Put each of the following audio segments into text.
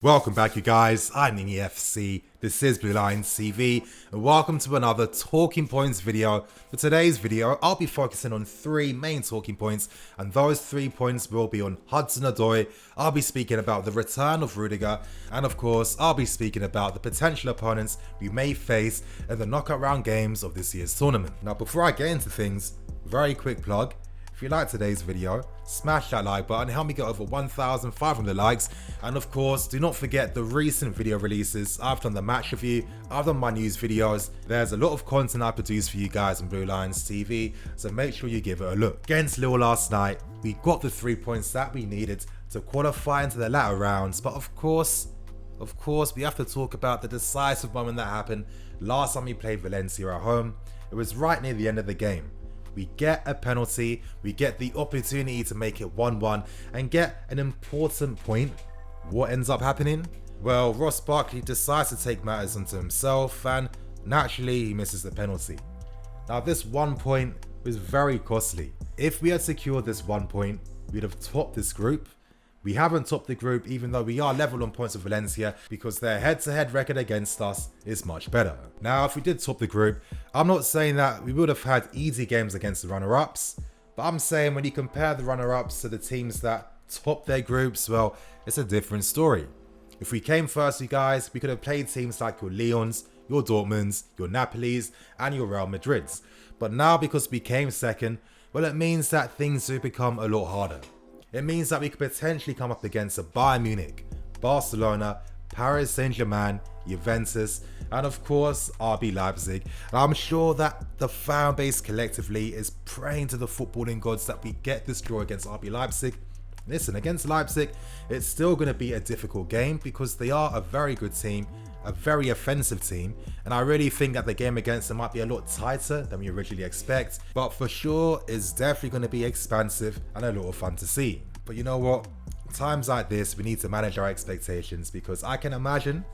Welcome back, you guys. I'm NiniFC, this is Blue Lines TV, and welcome to another Talking Points video. For today's video, I'll be focusing on three main talking points, and those 3 points will be on Hudson Odoi. I'll be speaking about the return of Rudiger, and of course, I'll be speaking about the potential opponents we may face in the knockout round games of this year's tournament. Now, before I get into things, very quick plug. If you like today's video, smash that like button, help me get over 1,500 likes, and of course, do not forget the recent video releases. I've done the match review, I've done my news videos, there's a lot of content I produce for you guys on Blue Lines TV, so make sure you give it a look. Against LILLE last night, we got the 3 points that we needed to qualify into the latter rounds, but of course, we have to talk about the decisive moment that happened last time we played Valencia at home. It was right near the end of the game. We get a penalty, we get the opportunity to make it 1-1 and get an important point. What ends up happening? Well, Ross Barkley decides to take matters onto himself and naturally he misses the penalty. Now this 1 point was very costly. If we had secured this 1 point, we'd have topped this group. We haven't topped the group even though we are level on points with Valencia because their head-to-head record against us is much better. Now if we did top the group, I'm not saying that we would have had easy games against the runner-ups, but I'm saying when you compare the runner-ups to the teams that top their groups, well, it's a different story. If we came first, you guys, we could have played teams like your Lyons, your Dortmunds, your Napolis, and your Real Madrids. But now because we came second, well, it means that things do become a lot harder. It means that we could potentially come up against a Bayern Munich, Barcelona, Paris Saint-Germain, Juventus, and of course RB Leipzig. And I'm sure that the fan base collectively is praying to the footballing gods that we get this draw against RB Leipzig. Listen, against Leipzig, it's still going to be a difficult game because they are a very good team, a very offensive team, and I really think that the game against them might be a lot tighter than we originally expect, but for sure it's definitely going to be expansive and a lot of fun to see. But you know what? Times like this, we need to manage our expectations because I can imagine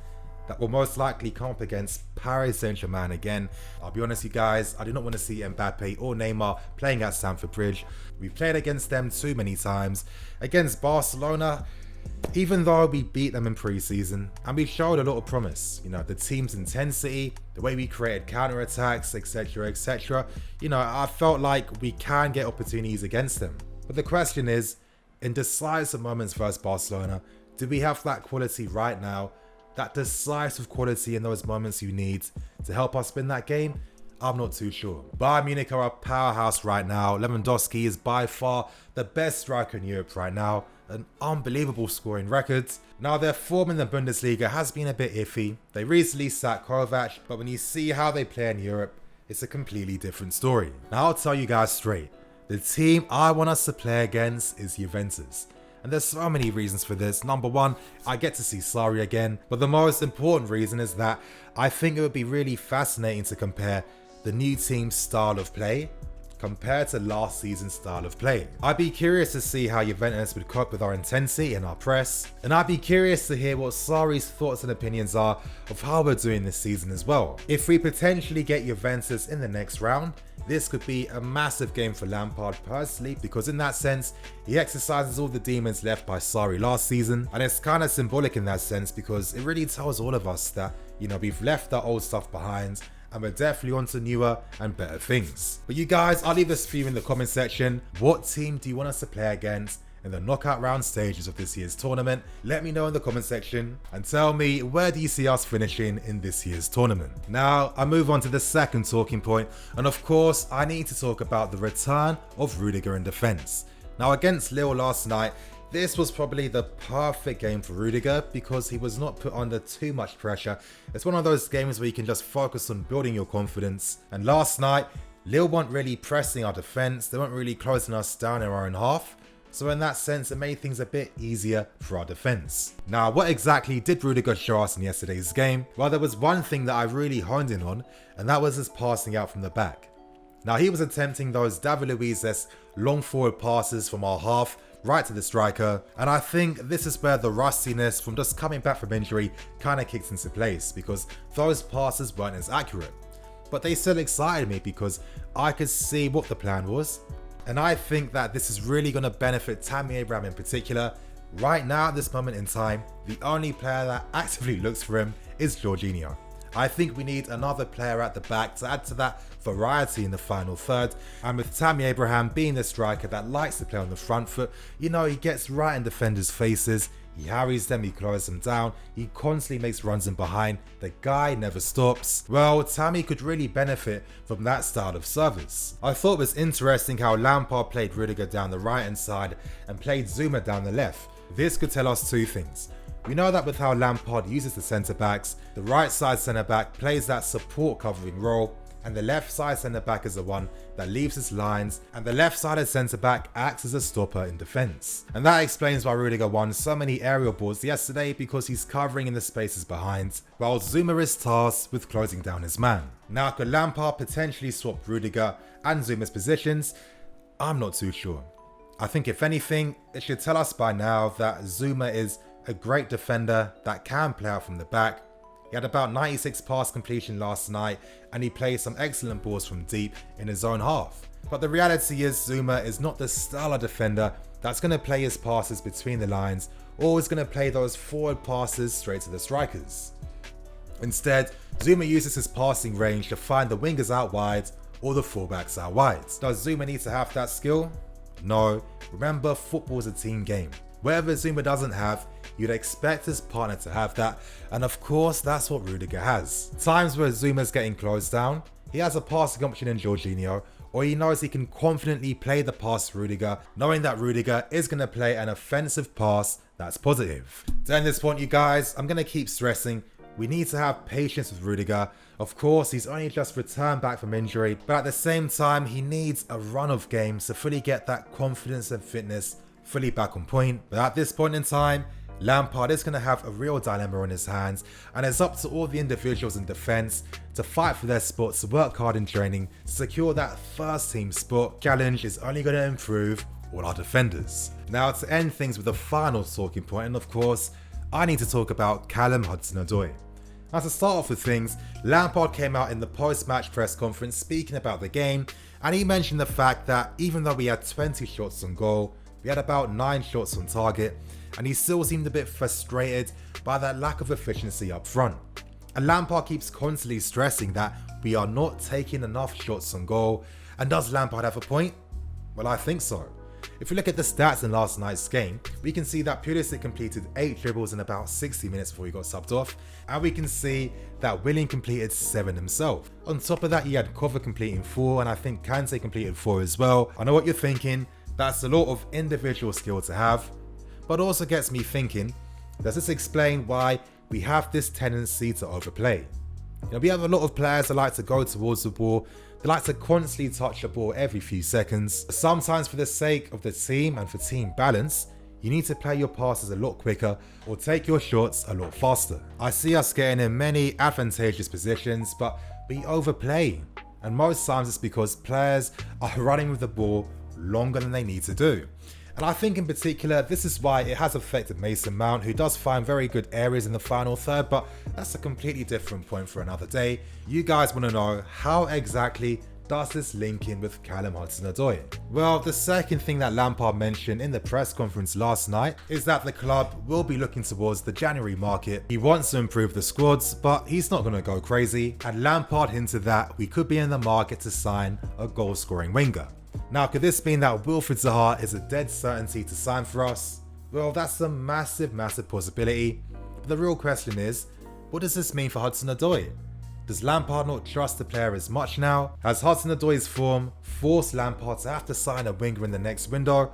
that we'll most likely come up against Paris Saint-Germain again. I'll be honest, you guys, I do not want to see Mbappe or Neymar playing at Stamford Bridge. We've played against them too many times. Against Barcelona, even though we beat them in pre-season and we showed a lot of promise, you know, the team's intensity, the way we created counter-attacks, etc, you know, I felt like we can get opportunities against them. But the question is, in decisive moments versus Barcelona, do we have that quality right now? That decisive quality in those moments you need to help us win that game? I'm not too sure. Bayern Munich are a powerhouse right now. Lewandowski is by far the best striker in Europe right now. An unbelievable scoring record. Now their form in the Bundesliga has been a bit iffy. They recently sacked Kovac, but when you see how they play in Europe, it's a completely different story. Now I'll tell you guys straight. The team I want us to play against is Juventus. And there's so many reasons for this. Number one, I get to see Sarri again. But the most important reason is that I think it would be really fascinating to compare the new team's style of play compared to last season's style of play. I'd be curious to see how Juventus would cope with our intensity and our press. And I'd be curious to hear what Sarri's thoughts and opinions are of how we're doing this season as well. If we potentially get Juventus in the next round, this could be a massive game for Lampard personally because in that sense, he exercises all the demons left by Sarri last season. And it's kind of symbolic in that sense because it really tells all of us that, you know, we've left our old stuff behind and we're definitely on to newer and better things. But you guys, I'll leave this for you in the comment section. What team do you want us to play against in the knockout round stages of this year's tournament? Let me know in the comment section and tell me where do you see us finishing in this year's tournament. Now I move on to the second talking point, and of course I need to talk about the return of Rudiger in defense. Now against LILLE last night, this was probably the perfect game for Rudiger because he was not put under too much pressure. It's one of those games where you can just focus on building your confidence, and last night LILLE weren't really pressing our defense, they weren't really closing us down in our own half. So in that sense, it made things a bit easier for our defense. Now, what exactly did Rudiger show us in yesterday's game? Well, there was one thing that I really honed in on, and that was his passing out from the back. Now, he was attempting those David Luiz's long forward passes from our half right to the striker, and I think this is where the rustiness from just coming back from injury kind of kicks into place because those passes weren't as accurate. But they still excited me because I could see what the plan was. And I think that this is really going to benefit Tammy Abraham in particular Right now at this moment in time, the only player that actively looks for him is Jorginho. I think we need another player at the back to add to that variety in the final third, and with Tammy Abraham being the striker that likes to play on the front foot, he gets right in defenders' faces, he harries them, he closes them down, he constantly makes runs in behind, the guy never stops. Well, Tammy could really benefit from that style of service. I thought it was interesting how Lampard played Rudiger down the right hand side and played Zuma down the left. This could tell us two things. We know that with how Lampard uses the centre backs, the right side centre back plays that support covering role, and the left side centre back is the one that leaves his lines, and the left sided centre back acts as a stopper in defence. And that explains why Rudiger won so many aerial balls yesterday, because he's covering in the spaces behind, while Zuma is tasked with closing down his man. Now, could Lampard potentially swap Rudiger and Zuma's positions? I'm not too sure. I think if anything, it should tell us by now that Zuma is a great defender that can play out from the back. He had about 96 pass completion last night, and he played some excellent balls from deep in his own half. But the reality is Zuma is not the style of defender that's going to play his passes between the lines, or is going to play those forward passes straight to the strikers. Instead, Zuma uses his passing range to find the wingers out wide or the fullbacks out wide. Does Zuma need to have that skill? No. Remember, football is a team game. Whatever Zuma doesn't have, you'd expect his partner to have that, and of course that's what Rudiger has. Times where Zuma's getting closed down, he has a passing option in Jorginho, or he knows he can confidently play the pass to Rudiger, knowing that Rudiger is going to play an offensive pass that's positive. To end this point, you guys, I'm going to keep stressing, we need to have patience with Rudiger. Of course, he's only just returned back from injury, but at the same time, he needs a run of games to fully get that confidence and fitness fully back on point. But at this point in time, Lampard is going to have a real dilemma on his hands, and it's up to all the individuals in defence to fight for their spots, to work hard in training, to secure that first team spot. Challenge is only going to improve all our defenders. Now, to end things with a final talking point, and of course, I need to talk about Callum Hudson-Odoi. Now, to start off with things, Lampard came out in the post-match press conference speaking about the game, and he mentioned the fact that even though we had 20 shots on goal, we had about 9 shots on target, and he still seemed a bit frustrated by that lack of efficiency up front. And Lampard keeps constantly stressing that we are not taking enough shots on goal. And does Lampard have a point? Well, I think so. If we look at the stats in last night's game, we can see that Pulisic completed 8 dribbles in about 60 minutes before he got subbed off, and we can see that Willian completed 7 himself. On top of that, you had Cover completing 4, and I think Kante completed 4 as well. I know what you're thinking, that's a lot of individual skill to have, but also gets me thinking, does this explain why we have this tendency to overplay? We have a lot of players that like to go towards the ball, they like to constantly touch the ball every few seconds. Sometimes for the sake of the team and for team balance, you need to play your passes a lot quicker or take your shots a lot faster. I see us getting in many advantageous positions, but we overplay. And most times it's because players are running with the ball longer than they need to do. And I think in particular, this is why it has affected Mason Mount, who does find very good areas in the final third, but that's a completely different point for another day. You guys want to know, how exactly does this link in with Callum Hudson-Odoi? Well, the second thing that Lampard mentioned in the press conference last night is that the club will be looking towards the January market. He wants to improve the squads, but he's not going to go crazy. And Lampard hinted that we could be in the market to sign a goal-scoring winger. Now, could this mean that Wilfried Zaha is a dead certainty to sign for us? Well, that's a massive possibility. But the real question is, what does this mean for Hudson-Odoi? Does Lampard not trust the player as much now? Has Hudson-Odoi's form forced Lampard to have to sign a winger in the next window?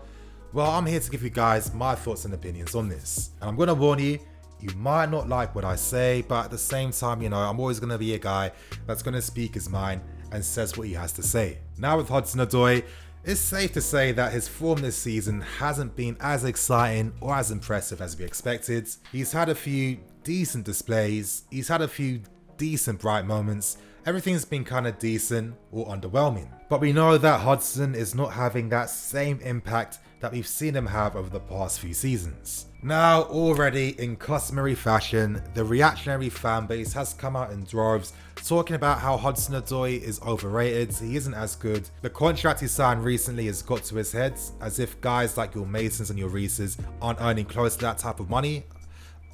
Well, I'm here to give you guys my thoughts and opinions on this. And I'm going to warn you, you might not like what I say, but at the same time, I'm always going to be a guy that's going to speak his mind and says what he has to say. Now with Hudson-Odoi, it's safe to say that his form this season hasn't been as exciting or as impressive as we expected. He's had a few decent displays, he's had a few decent bright moments, everything's been kind of decent or underwhelming. But we know that Hudson is not having that same impact that we've seen him have over the past few seasons. Now, already in customary fashion, the reactionary fanbase has come out in droves talking about how Hudson Odoi is overrated, he isn't as good. The contract he signed recently has got to his head, as if guys like your Masons and your Reeses aren't earning close to that type of money.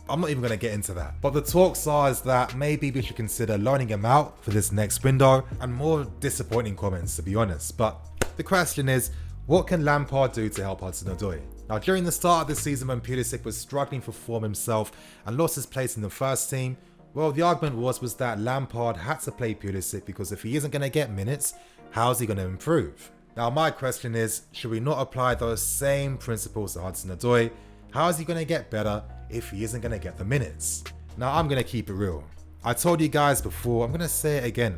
I'm not even going to get into that. But the talks are is that maybe we should consider loaning him out for this next window, and more disappointing comments, to be honest. But the question is, what can Lampard do to help Hudson Odoi? Now, during the start of the season when Pulisic was struggling for form himself and lost his place in the first team, well, the argument was that Lampard had to play Pulisic because if he isn't going to get minutes, how's he going to improve? Now, my question is, should we not apply those same principles to Hudson Odoi? How is he going to get better if he isn't going to get the minutes? Now, I'm going to keep it real. I told you guys before, I'm going to say it again.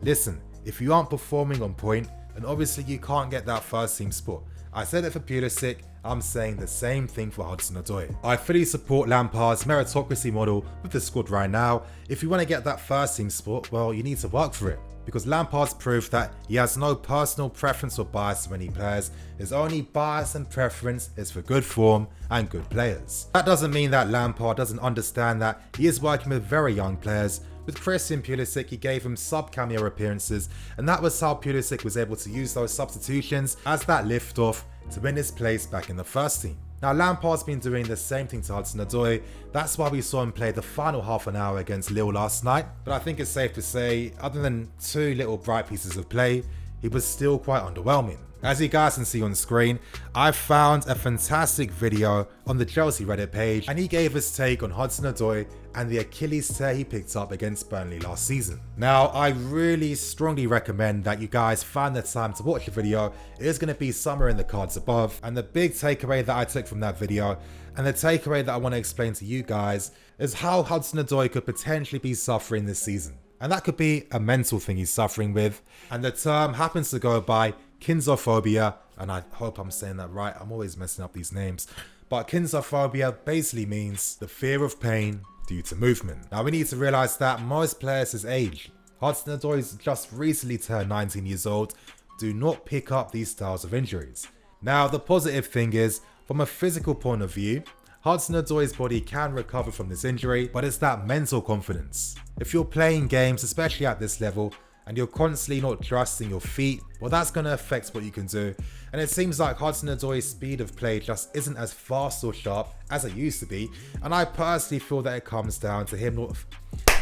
Listen, if you aren't performing on point, then obviously you can't get that first team spot. I said it for Pulisic, I'm saying the same thing for Hudson Odoi. I fully support Lampard's meritocracy model with the squad right now. If you want to get that first team spot, well, you need to work for it. Because Lampard's proved that he has no personal preference or bias to any players. His only bias and preference is for good form and good players. That doesn't mean that Lampard doesn't understand that he is working with very young players. With Christian Pulisic, he gave him sub-cameo appearances, and that was how Pulisic was able to use those substitutions as that lift-off to win his place back in the first team. Now, Lampard's been doing the same thing to Hudson Odoi. That's why we saw him play the final half an hour against Lille last night. But I think it's safe to say, other than two little bright pieces of play, he was still quite underwhelming. As you guys can see on screen, I found a fantastic video on the Chelsea Reddit page, and he gave his take on Hudson Odoi and the Achilles tear he picked up against Burnley last season. Now, I really strongly recommend that you guys find the time to watch the video. It is going to be somewhere in the cards above, and the big takeaway that I took from that video, and the takeaway that I want to explain to you guys, is how Hudson Odoi could potentially be suffering this season. And that could be a mental thing he's suffering with, and the term happens to go by kinzophobia, and I hope I'm saying that right, I'm always messing up these names, but kinzophobia basically means the fear of pain due to movement. Now, we need to realize that most players his age, Hudson Odoi's just recently turned 19 years old, do not pick up these styles of injuries. Now, the positive thing is, from a physical point of view, Hudson Odoi's body can recover from this injury, but it's that mental confidence. If you're playing games, especially at this level, and you're constantly not trusting your feet, well, that's going to affect what you can do. And it seems like Hudson Odoi's speed of play just isn't as fast or sharp as it used to be. And I personally feel that it comes down to him not...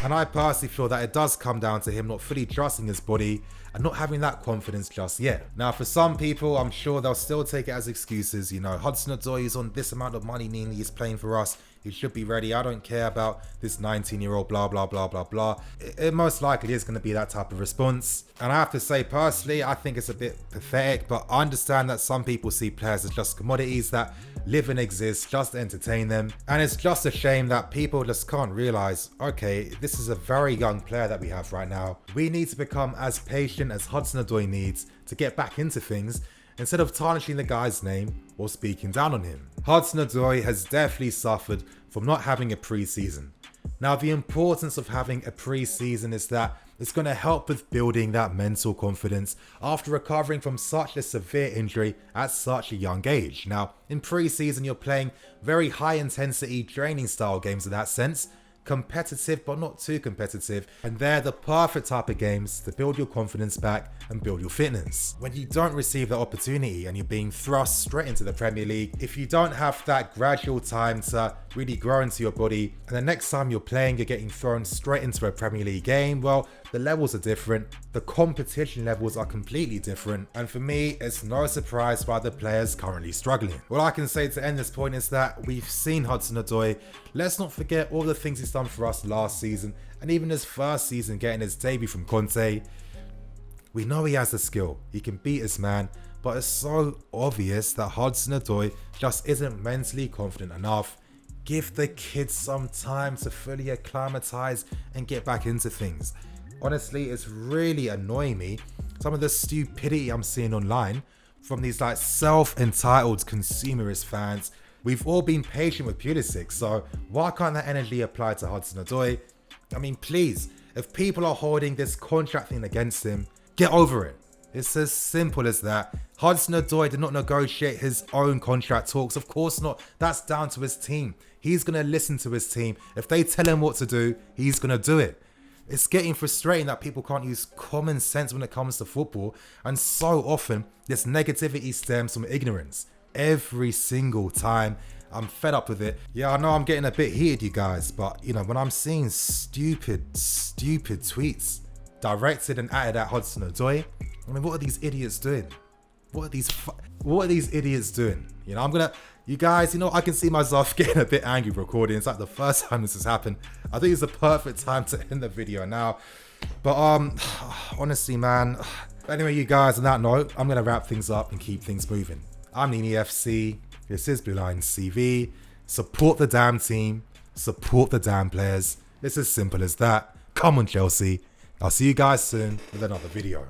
And I personally feel that it does come down to him not fully trusting his body and not having that confidence just yet. Now, for some people, I'm sure they'll still take it as excuses. You know, Hudson Odoi is on this amount of money, meaning he's playing for us. He should be ready. I don't care about this 19-year-old blah, blah, blah, blah, blah. It most likely is going to be that type of response. And I have to say, personally, I think it's a bit pathetic, but I understand that some people see players as just commodities that live and exist just to entertain them. And it's just a shame that people just can't realize, okay, this is a very young player that we have right now. We need to become as patient as Hudson Odoi needs to get back into things, instead of tarnishing the guy's name or speaking down on him. Hudson Odoi has definitely suffered from not having a pre-season. Now, the importance of having a pre-season is that it's going to help with building that mental confidence after recovering from such a severe injury at such a young age. Now, in pre-season, you're playing very high intensity training style games in that sense, competitive but not too competitive, and they're the perfect type of games to build your confidence back and build your fitness. When you don't receive that opportunity and you're being thrust straight into the Premier League, if you don't have that gradual time to really grow into your body, and the next time you're playing you're getting thrown straight into a Premier League game, well, the levels are different, the competition levels are completely different, and for me, it's no surprise why the player's currently struggling. What I can say to end this point is that we've seen Hudson Odoi. Let's not forget all the things he's done for us last season, and even his first season getting his debut from Conte. We know he has the skill, he can beat his man, but it's so obvious that Hudson Odoi just isn't mentally confident enough. Give the kid some time to fully acclimatize and get back into things. Honestly, it's really annoying me, some of the stupidity I'm seeing online from these like self-entitled consumerist fans. We've all been patient with Pulisic, so why can't that energy apply to Hudson Odoi? I mean, please, if people are holding this contract thing against him, get over it. It's as simple as that. Hudson-Odoi did not negotiate his own contract talks. Of course not. That's down to his team. He's going to listen to his team. If they tell him what to do, he's going to do it. It's getting frustrating that people can't use common sense when it comes to football. And so often, this negativity stems from ignorance. Every single time. I'm fed up with it. Yeah, I know I'm getting a bit heated, you guys. But, you know, when I'm seeing stupid tweets directed and added at Hudson-Odoi, I mean, what are these idiots doing? What are these idiots doing? You know, you guys, you know, I can see myself getting a bit angry recording. It's like the first time this has happened. I think it's the perfect time to end the video now. But honestly, man. Anyway, you guys, on that note, I'm gonna wrap things up and keep things moving. I'm LILLE FC. This is Blue Line CV. Support the damn team. Support the damn players. It's as simple as that. Come on, Chelsea. I'll see you guys soon with another video.